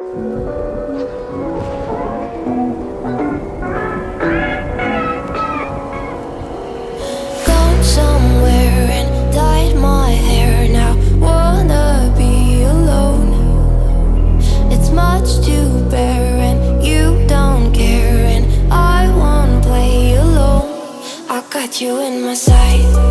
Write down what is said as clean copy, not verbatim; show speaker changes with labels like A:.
A: Gone somewhere and dyed my hair now. Wanna be alone. It's much to bear and you don't care, and I won't play alone. I got you in my sight.